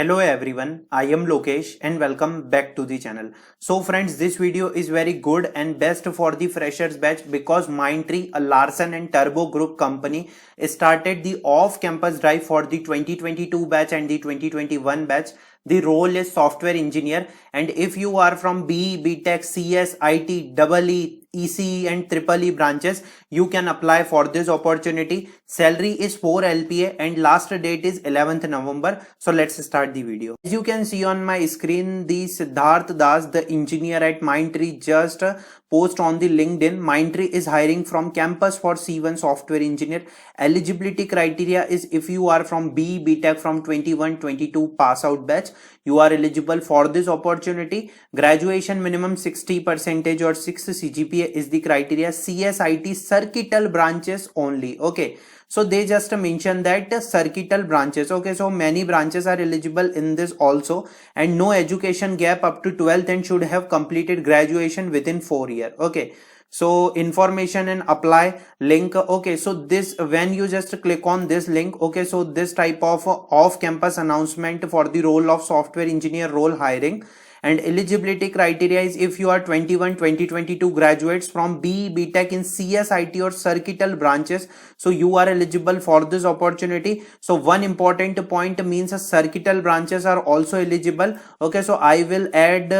Hello everyone, I am Lokesh and welcome back to the channel. So friends, this video is very good and best for the freshers batch because Mindtree, a Larsen and Turbo Group company, started the off-campus drive for the 2022 batch and the 2021 batch. The role is software engineer, and if you are from BE, BTech, CS, IT, EE, ECE and Triple E branches, you can apply for this opportunity. Salary is 4 LPA and last date is 11th November. So let's start the video. As you can see on my screen, the Siddharth Das, the engineer at Mindtree, just post on the LinkedIn. Mindtree is hiring from campus for C1 software engineer. Eligibility criteria is if you are from BE, BTech from 21-22 pass out batch, you are eligible for this opportunity. Graduation minimum 60% or 6 CGPA is the criteria. CSIT circuital branches only. Okay, so they just mentioned that circuital branches. Okay, so many branches are eligible in this also, and no education gap up to 12th and should have completed graduation within 4 years. Okay, so information and apply link. Okay, so this, when you just click on this link, okay, so this type of off-campus announcement for the role of software engineer role hiring. And eligibility criteria is if you are 2022 graduates from BE, BTech in CSIT or circuital branches, so you are eligible for this opportunity. So one important point means circuital branches are also eligible. Okay, so I will add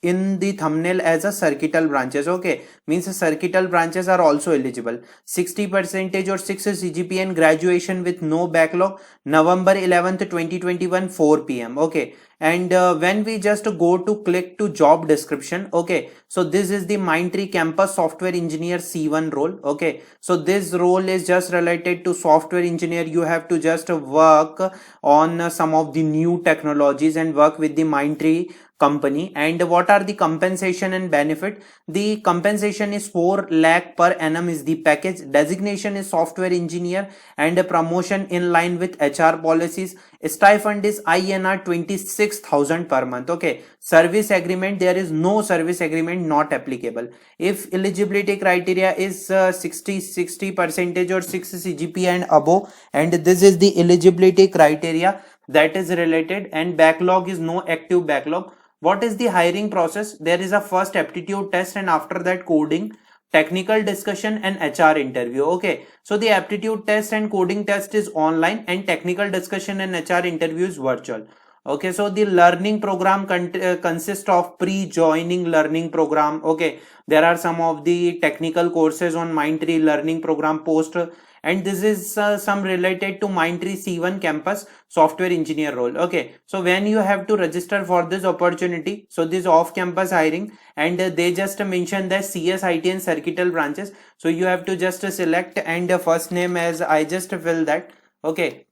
in the thumbnail as a circuital branches. Okay, means circuital branches are also eligible. 60% or 6 CGPA and graduation with no backlog. November 11th 2021 4 p.m. Okay, and when we just go to click to job description, okay, so this is the Mindtree campus software engineer C1 role. Okay, so this role is just related to software engineer. You have to just work on some of the new technologies and work with the Mindtree company. And what are the compensation and benefit? The compensation is 4 lakh per annum is the package. Designation is software engineer and a promotion in line with HR policies. Stipend is INR 26,000 per month. Okay, service agreement, there is no service agreement not applicable. If eligibility criteria is 60% or 6 CGPA and above, and this is the eligibility criteria that is related, and backlog is no active backlog. What is the hiring process? There is a first aptitude test and after that coding, technical discussion and HR interview. Okay, so the aptitude test and coding test is online and technical discussion and HR interview is virtual. Okay, so the learning program consists of pre-joining learning program. Okay, there are some of the technical courses on Mindtree learning program post, and this is some related to Mindtree C1 campus software engineer role. Okay, so when you have to register for this opportunity, so this off campus hiring, and they just mentioned that CSIT and circuital branches, so you have to just select and first name as I just fill that. Okay,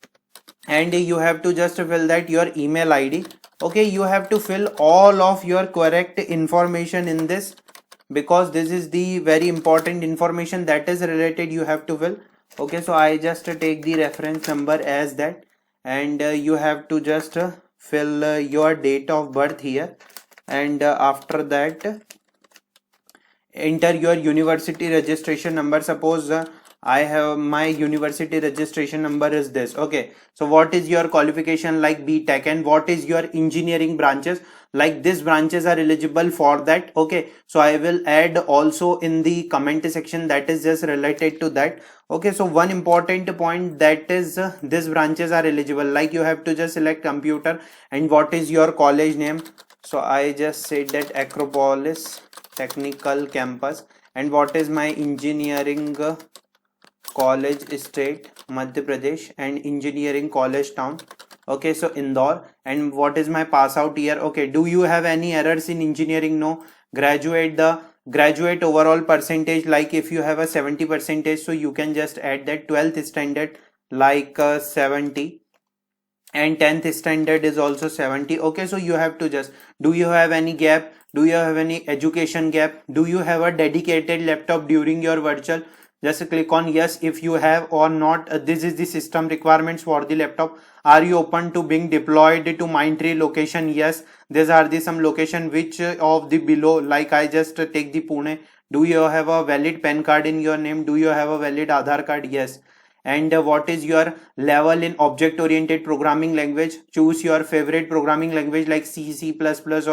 and you have to just fill that your email ID. Okay, you have to fill all of your correct information in this because this is the very important information that is related you have to fill. Okay, so I just take the reference number as that, and you have to just fill your date of birth here, and after that enter your university registration number. Suppose I have my university registration number is this. Okay, so what is your qualification like BTech, and what is your engineering branches, like these branches are eligible for that. Okay, so I will add also in the comment section that is just related to that. Okay, so one important point that is these branches are eligible, like you have to just select computer and what is your college name. So I just said that Acropolis Technical Campus, and what is my engineering college state Madhya Pradesh and engineering college town. Okay, so Indore, and what is my pass out year. Okay, do you have any errors in engineering? No. Graduate, the graduate overall percentage, like if you have a 70%, so you can just add that. 12th standard like 70, and 10th standard is also 70. Okay, so you have to just, do you have any gap, do you have any education gap, do you have a dedicated laptop during your virtual, just click on yes if you have or not. This is the system requirements for the laptop. Are you open to being deployed to Mindtree location? Yes, these are the some location which of the below, like I just take the Pune. Do you have a valid PAN card in your name? Do you have a valid Aadhaar card? Yes. and what is your level in object oriented programming language. Choose your favorite programming language like C, C++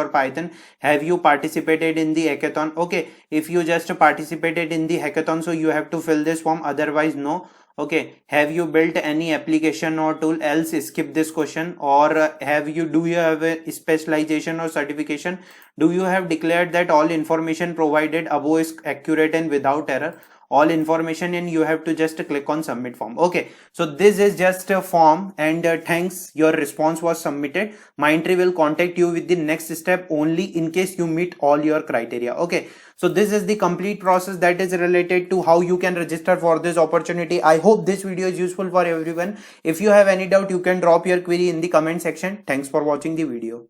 or Python. Have you participated in the hackathon? Okay, if you just participated in the hackathon, so you have to fill this form, otherwise no. Okay, have you built any application or tool? Else skip this question. Or do you have a specialization or certification? Do you have declared that all information provided above is accurate and without error? All information, and you have to just click on submit form. Okay, so this is just a form, and thanks, your response was submitted. Mindtree will contact you with the next step only in case you meet all your criteria. Okay, so this is the complete process that is related to how you can register for this opportunity. I hope this video is useful for everyone. If you have any doubt, you can drop your query in the comment section. Thanks for watching the video.